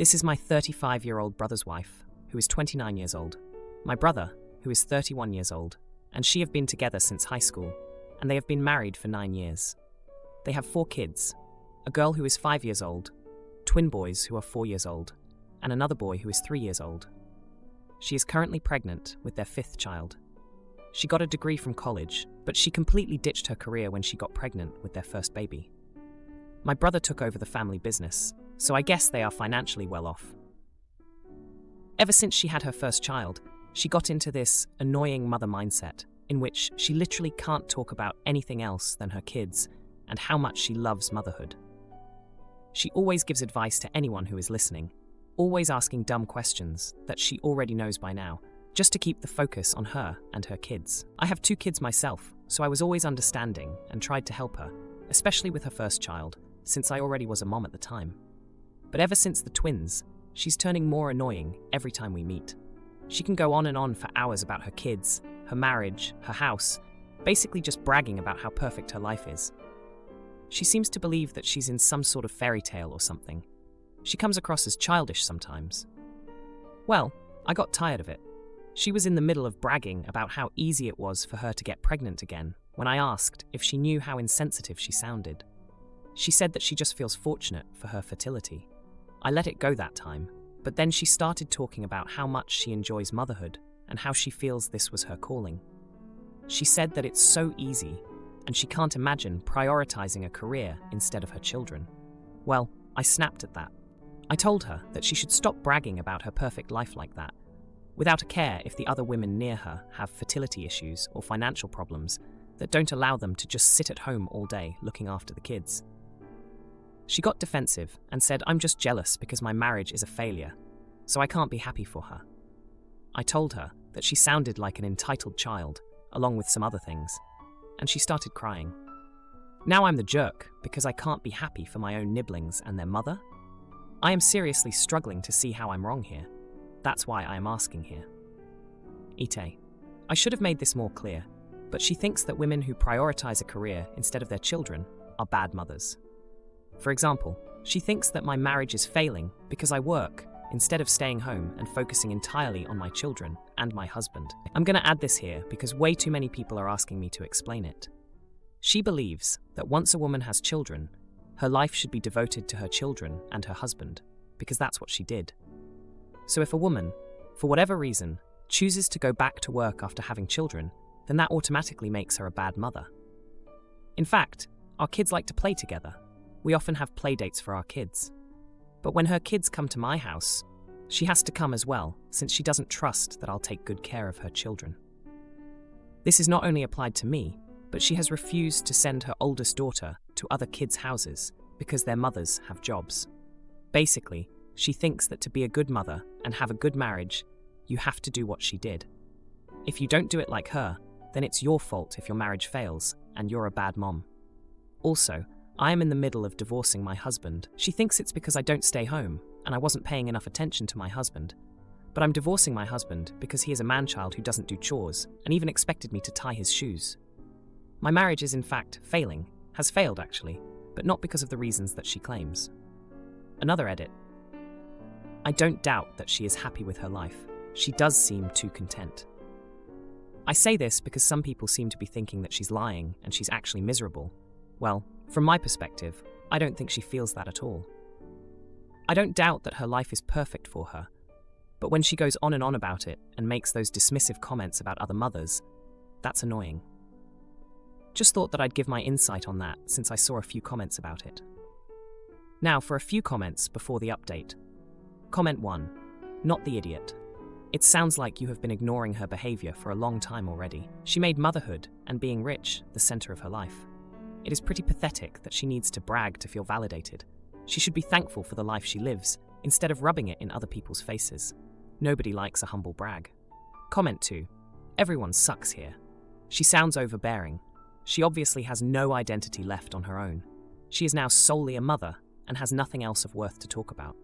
This is my 35-year-old brother's wife, who is 29 years old. My brother, who is 31 years old, and she have been together since high school, and they have been married for 9 years. They have 4 kids, a girl who is 5 years old, twin boys who are 4 years old, and another boy who is 3 years old. She is currently pregnant with their 5th child. She got a degree from college, but she completely ditched her career when she got pregnant with their first baby. My brother took over the family business, so I guess they are financially well off. Ever since she had her first child, she got into this annoying mother mindset in which she literally can't talk about anything else than her kids and how much she loves motherhood. She always gives advice to anyone who is listening, always asking dumb questions that she already knows by now, just to keep the focus on her and her kids. I have 2 kids myself, so I was always understanding and tried to help her, especially with her first child, since I already was a mom at the time. But ever since the twins, she's turning more annoying every time we meet. She can go on and on for hours about her kids, her marriage, her house, basically just bragging about how perfect her life is. She seems to believe that she's in some sort of fairy tale or something. She comes across as childish sometimes. Well, I got tired of it. She was in the middle of bragging about how easy it was for her to get pregnant again when I asked if she knew how insensitive she sounded. She said that she just feels fortunate for her fertility. I let it go that time, but then she started talking about how much she enjoys motherhood and how she feels this was her calling. She said that it's so easy, and she can't imagine prioritizing a career instead of her children. Well, I snapped at that. I told her that she should stop bragging about her perfect life like that, without a care if the other women near her have fertility issues or financial problems that don't allow them to just sit at home all day looking after the kids. She got defensive and said I'm just jealous because my marriage is a failure, so I can't be happy for her. I told her that she sounded like an entitled child, along with some other things, and she started crying. Now I'm the jerk because I can't be happy for my own nibblings and their mother? I am seriously struggling to see how I'm wrong here. That's why I am asking here. Ite, I should have made this more clear, but she thinks that women who prioritize a career instead of their children are bad mothers. For example, she thinks that my marriage is failing because I work instead of staying home and focusing entirely on my children and my husband. I'm going to add this here because way too many people are asking me to explain it. She believes that once a woman has children, her life should be devoted to her children and her husband, because that's what she did. So if a woman, for whatever reason, chooses to go back to work after having children, then that automatically makes her a bad mother. In fact, our kids like to play together. We often have play dates for our kids. But when her kids come to my house, she has to come as well, since she doesn't trust that I'll take good care of her children. This is not only applied to me, but she has refused to send her oldest daughter to other kids' houses because their mothers have jobs. Basically, she thinks that to be a good mother and have a good marriage, you have to do what she did. If you don't do it like her, then it's your fault if your marriage fails and you're a bad mom. Also, I am in the middle of divorcing my husband. She thinks it's because I don't stay home and I wasn't paying enough attention to my husband. But I'm divorcing my husband because he is a man-child who doesn't do chores and even expected me to tie his shoes. My marriage is in fact failing, has failed actually, but not because of the reasons that she claims. Another edit. I don't doubt that she is happy with her life. She does seem too content. I say this because some people seem to be thinking that she's lying and she's actually miserable. Well, from my perspective, I don't think she feels that at all. I don't doubt that her life is perfect for her, but when she goes on and on about it and makes those dismissive comments about other mothers, that's annoying. Just thought that I'd give my insight on that since I saw a few comments about it. Now for a few comments before the update. Comment 1. Not the idiot. It sounds like you have been ignoring her behavior for a long time already. She made motherhood and being rich the center of her life. It is pretty pathetic that she needs to brag to feel validated. She should be thankful for the life she lives, instead of rubbing it in other people's faces. Nobody likes a humble brag. Comment 2. Everyone sucks here. She sounds overbearing. She obviously has no identity left on her own. She is now solely a mother and has nothing else of worth to talk about.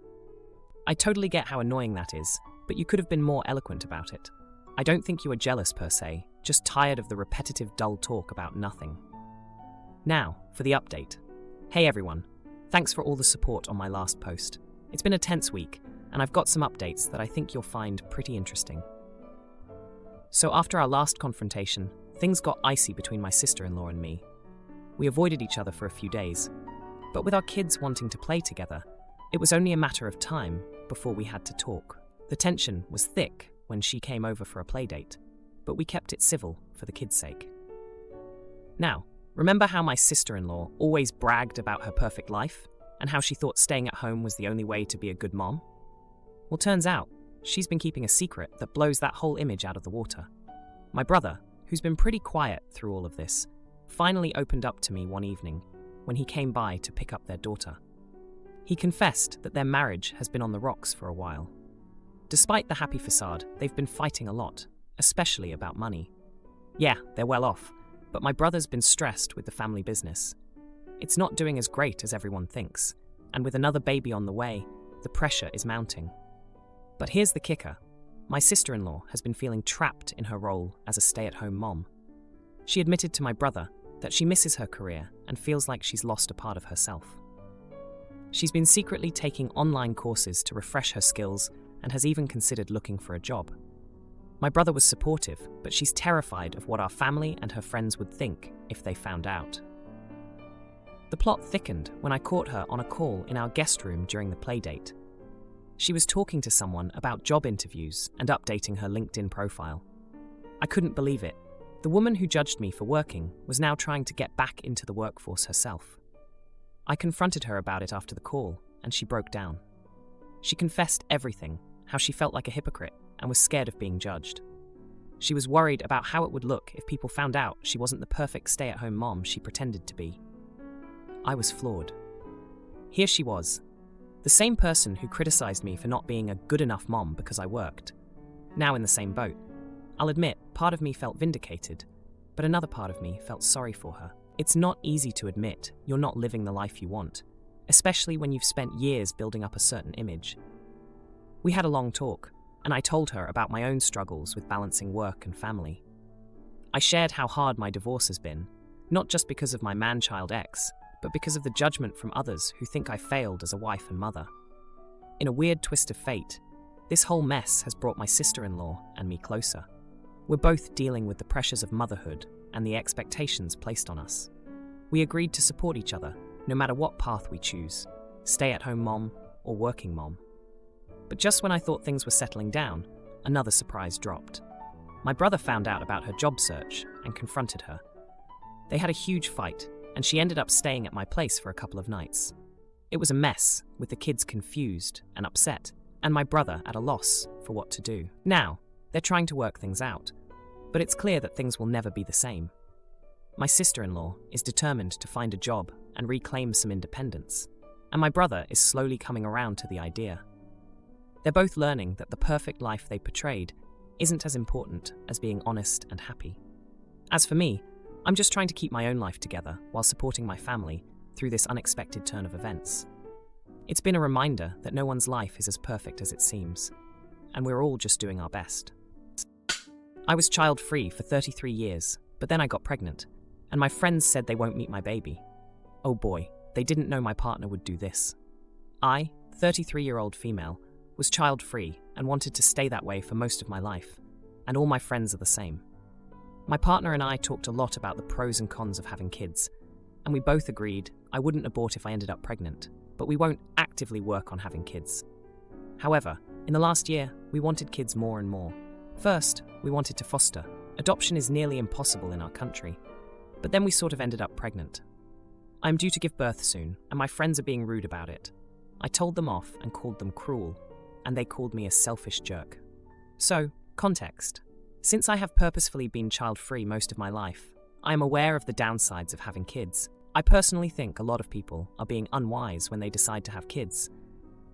I totally get how annoying that is, but you could have been more eloquent about it. I don't think you are jealous per se, just tired of the repetitive dull talk about nothing. Now, for the update. Hey everyone, thanks for all the support on my last post. It's been a tense week, and I've got some updates that I think you'll find pretty interesting. So after our last confrontation, things got icy between my sister-in-law and me. We avoided each other for a few days, but with our kids wanting to play together, it was only a matter of time before we had to talk. The tension was thick when she came over for a play date, but we kept it civil for the kids' sake. Now, remember how my sister-in-law always bragged about her perfect life and how she thought staying at home was the only way to be a good mom? Well, turns out, she's been keeping a secret that blows that whole image out of the water. My brother, who's been pretty quiet through all of this, finally opened up to me one evening when he came by to pick up their daughter. He confessed that their marriage has been on the rocks for a while. Despite the happy facade, they've been fighting a lot, especially about money. Yeah, they're well off, but my brother's been stressed with the family business. It's not doing as great as everyone thinks, and with another baby on the way, the pressure is mounting. But here's the kicker. My sister-in-law has been feeling trapped in her role as a stay-at-home mom. She admitted to my brother that she misses her career and feels like she's lost a part of herself. She's been secretly taking online courses to refresh her skills and has even considered looking for a job. My brother was supportive, but she's terrified of what our family and her friends would think if they found out. The plot thickened when I caught her on a call in our guest room during the playdate. She was talking to someone about job interviews and updating her LinkedIn profile. I couldn't believe it. The woman who judged me for working was now trying to get back into the workforce herself. I confronted her about it after the call, and she broke down. She confessed everything, how she felt like a hypocrite and was scared of being judged. She was worried about how it would look if people found out she wasn't the perfect stay-at-home mom she pretended to be. I was floored. Here she was, the same person who criticized me for not being a good enough mom because I worked, now in the same boat. I'll admit, part of me felt vindicated, but another part of me felt sorry for her. It's not easy to admit you're not living the life you want, especially when you've spent years building up a certain image. We had a long talk, and I told her about my own struggles with balancing work and family. I shared how hard my divorce has been, not just because of my man-child ex, but because of the judgment from others who think I failed as a wife and mother. In a weird twist of fate, this whole mess has brought my sister-in-law and me closer. We're both dealing with the pressures of motherhood and the expectations placed on us. We agreed to support each other, no matter what path we choose, stay-at-home mom or working mom. But just when I thought things were settling down, another surprise dropped. My brother found out about her job search and confronted her. They had a huge fight, and she ended up staying at my place for a couple of nights. It was a mess, with the kids confused and upset, and my brother at a loss for what to do. Now, they're trying to work things out, but it's clear that things will never be the same. My sister-in-law is determined to find a job and reclaim some independence, and my brother is slowly coming around to the idea. They're both learning that the perfect life they portrayed isn't as important as being honest and happy. As for me, I'm just trying to keep my own life together while supporting my family through this unexpected turn of events. It's been a reminder that no one's life is as perfect as it seems, and we're all just doing our best. I was child-free for 33 years, but then I got pregnant, and my friends said they won't meet my baby. Oh boy, they didn't know my partner would do this. I, 33-year-old female, was child-free and wanted to stay that way for most of my life, and all my friends are the same. My partner and I talked a lot about the pros and cons of having kids, and we both agreed I wouldn't abort if I ended up pregnant, but we won't actively work on having kids. However, in the last year, we wanted kids more and more. First, we wanted to foster. Adoption is nearly impossible in our country, but then we sort of ended up pregnant. I'm due to give birth soon, and my friends are being rude about it. I told them off and called them cruel, and they called me a selfish jerk. So, context. Since I have purposefully been child-free most of my life, I am aware of the downsides of having kids. I personally think a lot of people are being unwise when they decide to have kids,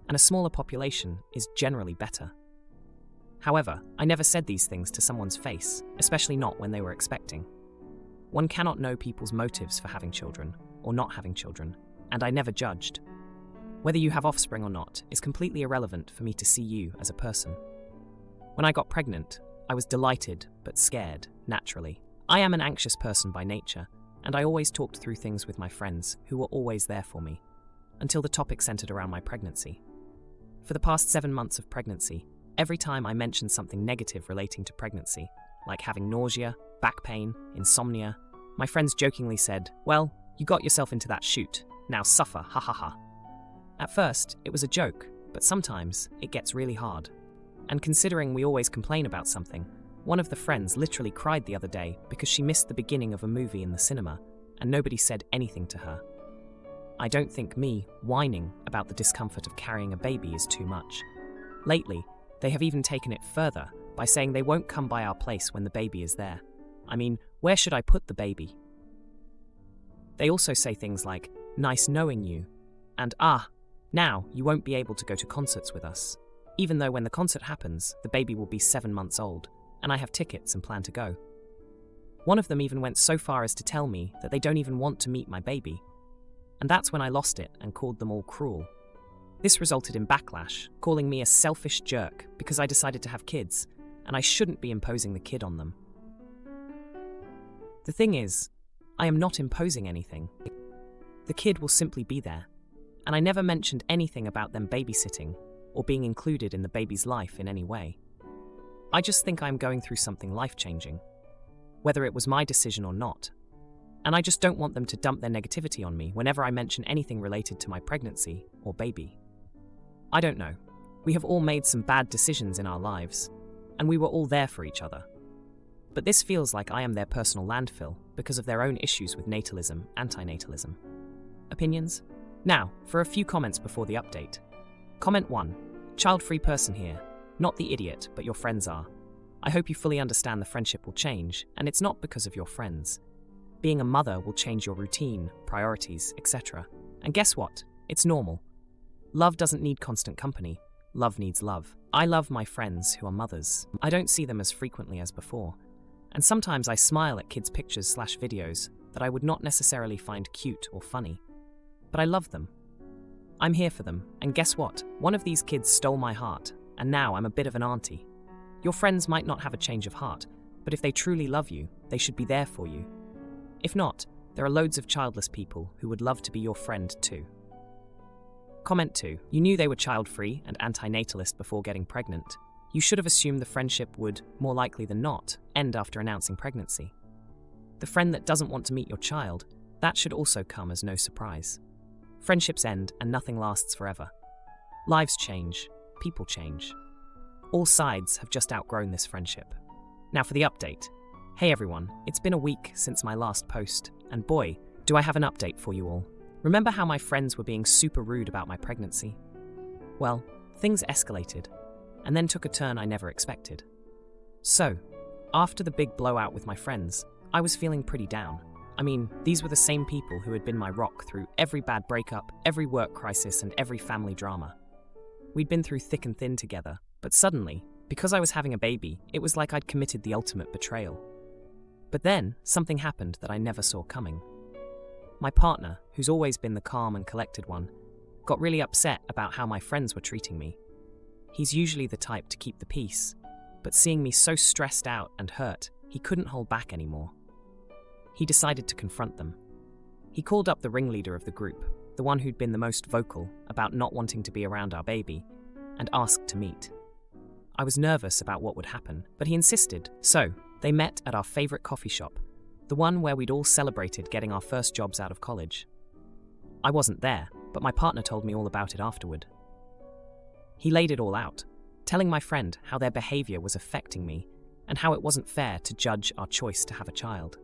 and a smaller population is generally better. However, I never said these things to someone's face, especially not when they were expecting. One cannot know people's motives for having children or not having children, and I never judged. Whether you have offspring or not is completely irrelevant for me to see you as a person. When I got pregnant, I was delighted but scared, naturally. I am an anxious person by nature, and I always talked through things with my friends who were always there for me, until the topic centered around my pregnancy. For the past 7 months of pregnancy, every time I mentioned something negative relating to pregnancy, like having nausea, back pain, insomnia, my friends jokingly said, "Well, you got yourself into that shoot. Now suffer, ha ha ha." At first, it was a joke, but sometimes it gets really hard. And considering we always complain about something, one of the friends literally cried the other day because she missed the beginning of a movie in the cinema, and nobody said anything to her. I don't think me whining about the discomfort of carrying a baby is too much. Lately, they have even taken it further by saying they won't come by our place when the baby is there. I mean, where should I put the baby? They also say things like, "Nice knowing you," and now you won't be able to go to concerts with us. Even though when the concert happens, the baby will be 7 months old, and I have tickets and plan to go. One of them even went so far as to tell me that they don't even want to meet my baby. And that's when I lost it and called them all cruel. This resulted in backlash, calling me a selfish jerk because I decided to have kids, and I shouldn't be imposing the kid on them. The thing is, I am not imposing anything. The kid will simply be there, and I never mentioned anything about them babysitting or being included in the baby's life in any way. I just think I am going through something life-changing, whether it was my decision or not. And I just don't want them to dump their negativity on me whenever I mention anything related to my pregnancy or baby. I don't know. We have all made some bad decisions in our lives, and we were all there for each other. But this feels like I am their personal landfill because of their own issues with natalism, antinatalism. Opinions? Now, for a few comments before the update. Comment 1. Child-free person here. Not the idiot, but your friends are. I hope you fully understand the friendship will change, and it's not because of your friends. Being a mother will change your routine, priorities, etc. And guess what? It's normal. Love doesn't need constant company. Love needs love. I love my friends who are mothers. I don't see them as frequently as before. And sometimes I smile at kids' pictures/videos that I would not necessarily find cute or funny. But I love them. I'm here for them, and guess what? One of these kids stole my heart, and now I'm a bit of an auntie. Your friends might not have a change of heart, but if they truly love you, they should be there for you. If not, there are loads of childless people who would love to be your friend too. Comment 2. You knew they were child-free and antinatalist before getting pregnant. You should have assumed the friendship would, more likely than not, end after announcing pregnancy. The friend that doesn't want to meet your child, that should also come as no surprise. Friendships end and nothing lasts forever. Lives change, people change. All sides have just outgrown this friendship. Now for the update. Hey everyone, it's been a week since my last post, and boy, do I have an update for you all. Remember how my friends were being super rude about my pregnancy? Well, things escalated, and then took a turn I never expected. So, after the big blowout with my friends, I was feeling pretty down. I mean, these were the same people who had been my rock through every bad breakup, every work crisis, and every family drama. We'd been through thick and thin together, but suddenly, because I was having a baby, it was like I'd committed the ultimate betrayal. But then, something happened that I never saw coming. My partner, who's always been the calm and collected one, got really upset about how my friends were treating me. He's usually the type to keep the peace, but seeing me so stressed out and hurt, he couldn't hold back anymore. He decided to confront them. He called up the ringleader of the group, the one who'd been the most vocal about not wanting to be around our baby, and asked to meet. I was nervous about what would happen, but he insisted, so they met at our favorite coffee shop, the one where we'd all celebrated getting our first jobs out of college. I wasn't there, but my partner told me all about it afterward. He laid it all out, telling my friend how their behavior was affecting me and how it wasn't fair to judge our choice to have a child.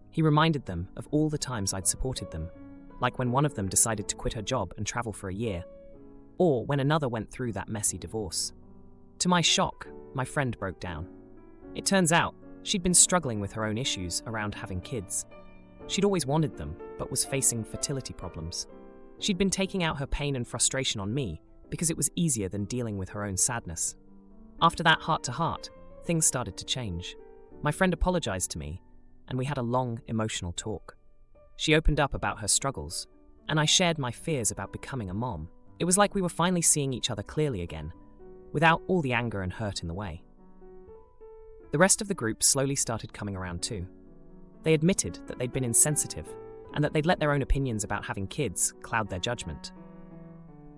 He reminded them of all the times I'd supported them, like when one of them decided to quit her job and travel for a year, or when another went through that messy divorce. To my shock, my friend broke down. It turns out she'd been struggling with her own issues around having kids. She'd always wanted them, but was facing fertility problems. She'd been taking out her pain and frustration on me because it was easier than dealing with her own sadness. After that heart-to-heart, things started to change. My friend apologized to me, and we had a long, emotional talk. She opened up about her struggles, and I shared my fears about becoming a mom. It was like we were finally seeing each other clearly again, without all the anger and hurt in the way. The rest of the group slowly started coming around too. They admitted that they'd been insensitive, and that they'd let their own opinions about having kids cloud their judgment.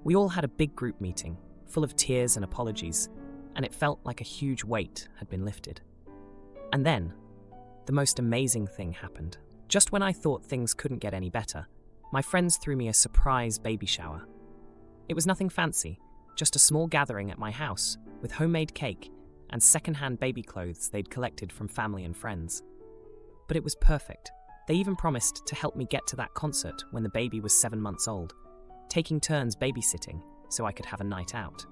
We all had a big group meeting, full of tears and apologies, and it felt like a huge weight had been lifted. And then, the most amazing thing happened. Just when I thought things couldn't get any better, my friends threw me a surprise baby shower. It was nothing fancy, just a small gathering at my house with homemade cake and second-hand baby clothes they'd collected from family and friends. But it was perfect. They even promised to help me get to that concert when the baby was 7 months old, taking turns babysitting so I could have a night out.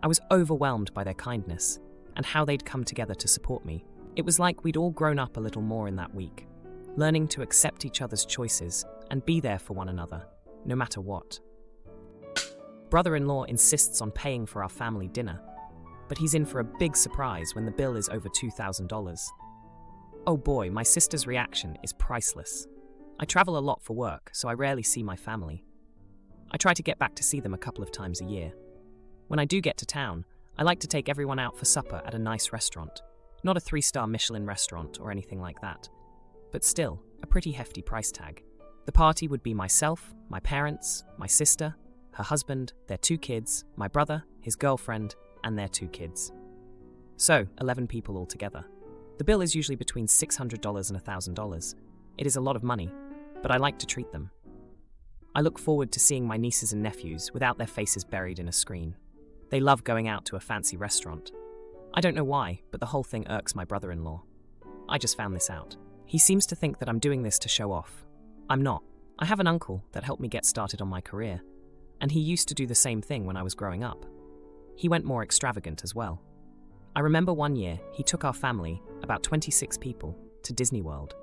I was overwhelmed by their kindness and how they'd come together to support me. It was like we'd all grown up a little more in that week, learning to accept each other's choices and be there for one another, no matter what. Brother-in-law insists on paying for our family dinner, but he's in for a big surprise when the bill is over $2,000. Oh boy, my sister's reaction is priceless. I travel a lot for work, so I rarely see my family. I try to get back to see them a couple of times a year. When I do get to town, I like to take everyone out for supper at a nice restaurant. Not a 3-star Michelin restaurant or anything like that, but still a pretty hefty price tag. The party would be myself, my parents, my sister, her husband, their 2 kids, my brother, his girlfriend, and their 2 kids. So, 11 people altogether. The bill is usually between $600 and $1,000. It is a lot of money, but I like to treat them. I look forward to seeing my nieces and nephews without their faces buried in a screen. They love going out to a fancy restaurant. I don't know why, but the whole thing irks my brother-in-law. I just found this out. He seems to think that I'm doing this to show off. I'm not. I have an uncle that helped me get started on my career, and he used to do the same thing when I was growing up. He went more extravagant as well. I remember one year he took our family, about 26 people, to Disney World.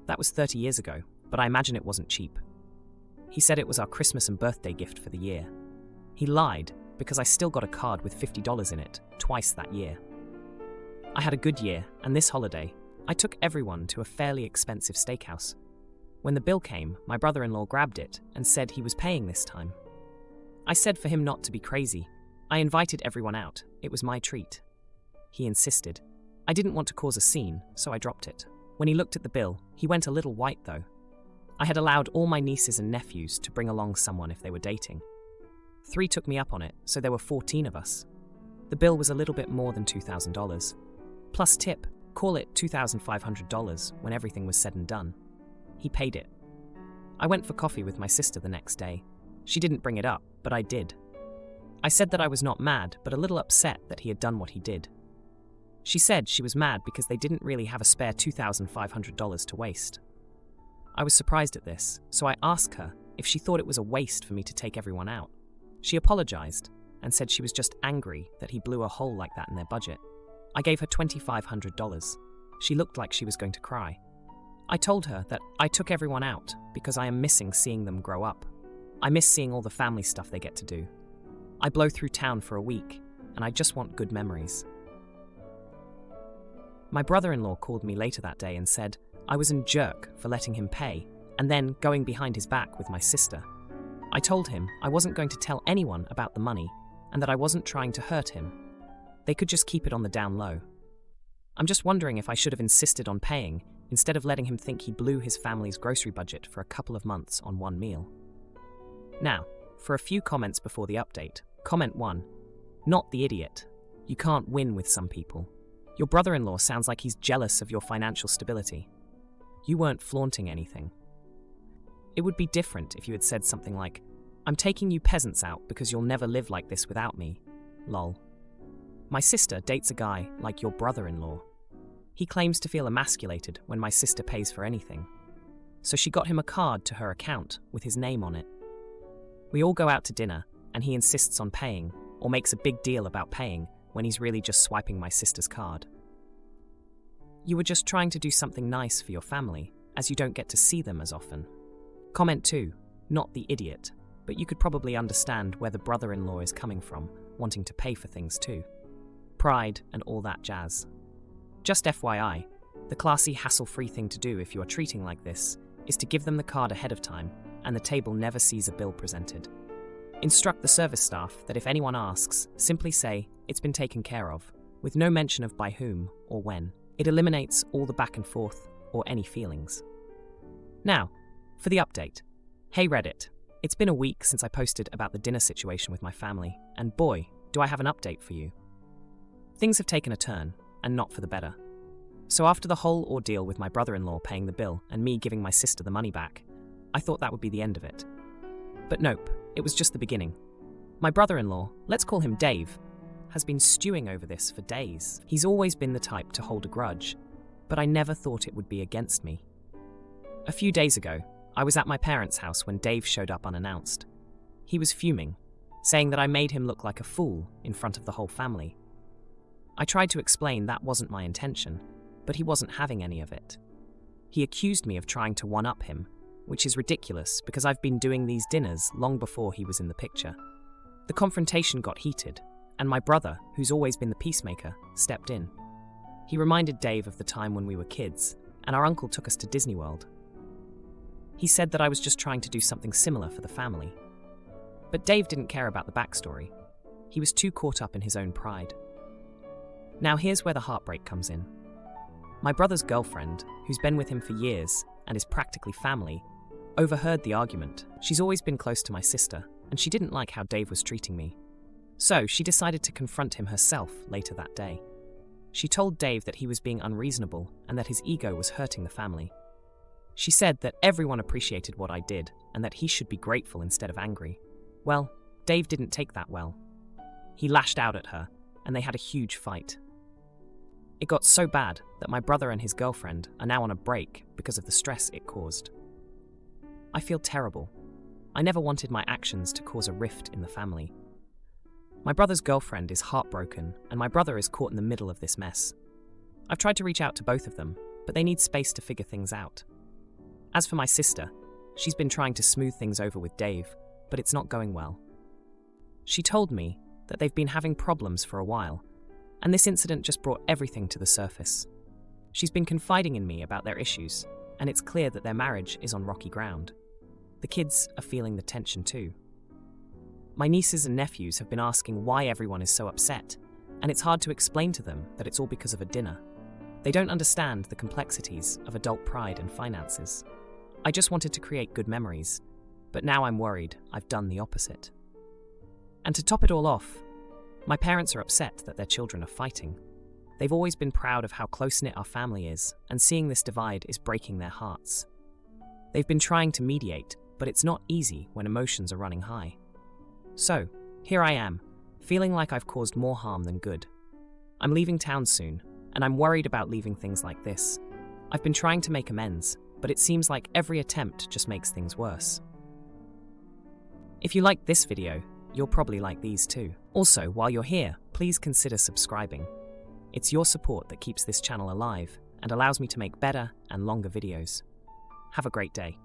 That was 30 years ago, but I imagine it wasn't cheap. He said it was our Christmas and birthday gift for the year. He lied because I still got a card with $50 in it, twice that year. I had a good year, and this holiday, I took everyone to a fairly expensive steakhouse. When the bill came, my brother-in-law grabbed it and said he was paying this time. I said for him not to be crazy. I invited everyone out. It was my treat. He insisted. I didn't want to cause a scene, so I dropped it. When he looked at the bill, he went a little white though. I had allowed all my nieces and nephews to bring along someone if they were dating. 3 took me up on it, so there were 14 of us. The bill was a little bit more than $2,000. Plus tip, call it $2,500 when everything was said and done. He paid it. I went for coffee with my sister the next day. She didn't bring it up, but I did. I said that I was not mad, but a little upset that he had done what he did. She said she was mad because they didn't really have a spare $2,500 to waste. I was surprised at this, so I asked her if she thought it was a waste for me to take everyone out. She apologized and said she was just angry that he blew a hole like that in their budget. I gave her $2,500. She looked like she was going to cry. I told her that I took everyone out because I am missing seeing them grow up. I miss seeing all the family stuff they get to do. I blow through town for a week, and I just want good memories. My brother-in-law called me later that day and said I was a jerk for letting him pay and then going behind his back with my sister. I told him I wasn't going to tell anyone about the money and that I wasn't trying to hurt him. They could just keep it on the down low. I'm just wondering if I should have insisted on paying instead of letting him think he blew his family's grocery budget for a couple of months on one meal. Now, for a few comments before the update. Comment 1. Not the idiot. You can't win with some people. Your brother-in-law sounds like he's jealous of your financial stability. You weren't flaunting anything. It would be different if you had said something like, I'm taking you peasants out because you'll never live like this without me. Lol. My sister dates a guy like your brother-in-law. He claims to feel emasculated when my sister pays for anything. So she got him a card to her account with his name on it. We all go out to dinner, and he insists on paying, or makes a big deal about paying, when he's really just swiping my sister's card. You were just trying to do something nice for your family, as you don't get to see them as often. Comment 2. Not the idiot, but you could probably understand where the brother-in-law is coming from, wanting to pay for things too. Pride and all that jazz. Just FYI, the classy, hassle-free thing to do if you are treating like this is to give them the card ahead of time, and the table never sees a bill presented. Instruct the service staff that if anyone asks, simply say, it's been taken care of, with no mention of by whom or when. It eliminates all the back and forth or any feelings. Now, for the update. Hey Reddit, It's been a week since I posted about the dinner situation with my family, and boy, do I have an update for you. Things have taken a turn, and not for the better. So after the whole ordeal with my brother-in-law paying the bill and me giving my sister the money back, I thought that would be the end of it. But nope, it was just the beginning. My brother-in-law, let's call him Dave, has been stewing over this for days. He's always been the type to hold a grudge, but I never thought it would be against me. A few days ago, I was at my parents' house when Dave showed up unannounced. He was fuming, saying that I made him look like a fool in front of the whole family. I tried to explain that wasn't my intention, but he wasn't having any of it. He accused me of trying to one-up him, which is ridiculous because I've been doing these dinners long before he was in the picture. The confrontation got heated, and my brother, who's always been the peacemaker, stepped in. He reminded Dave of the time when we were kids, and our uncle took us to Disney World. He said that I was just trying to do something similar for the family. But Dave didn't care about the backstory. He was too caught up in his own pride. Now here's where the heartbreak comes in. My brother's girlfriend, who's been with him for years and is practically family, overheard the argument. She's always been close to my sister, and she didn't like how Dave was treating me. So she decided to confront him herself later that day. She told Dave that he was being unreasonable and that his ego was hurting the family. She said that everyone appreciated what I did and that he should be grateful instead of angry. Well, Dave didn't take that well. He lashed out at her, and they had a huge fight. It got so bad that my brother and his girlfriend are now on a break because of the stress it caused. I feel terrible. I never wanted my actions to cause a rift in the family. My brother's girlfriend is heartbroken, and my brother is caught in the middle of this mess. I've tried to reach out to both of them, but they need space to figure things out. As for my sister, she's been trying to smooth things over with Dave, but it's not going well. She told me that they've been having problems for a while, and this incident just brought everything to the surface. She's been confiding in me about their issues, and it's clear that their marriage is on rocky ground. The kids are feeling the tension too. My nieces and nephews have been asking why everyone is so upset, and it's hard to explain to them that it's all because of a dinner. They don't understand the complexities of adult pride and finances. I just wanted to create good memories, but now I'm worried I've done the opposite. And to top it all off, my parents are upset that their children are fighting. They've always been proud of how close-knit our family is, and seeing this divide is breaking their hearts. They've been trying to mediate, but it's not easy when emotions are running high. So, here I am, feeling like I've caused more harm than good. I'm leaving town soon, and I'm worried about leaving things like this. I've been trying to make amends, but it seems like every attempt just makes things worse. If you liked this video, you'll probably like these too. Also, while you're here, please consider subscribing. It's your support that keeps this channel alive and allows me to make better and longer videos. Have a great day.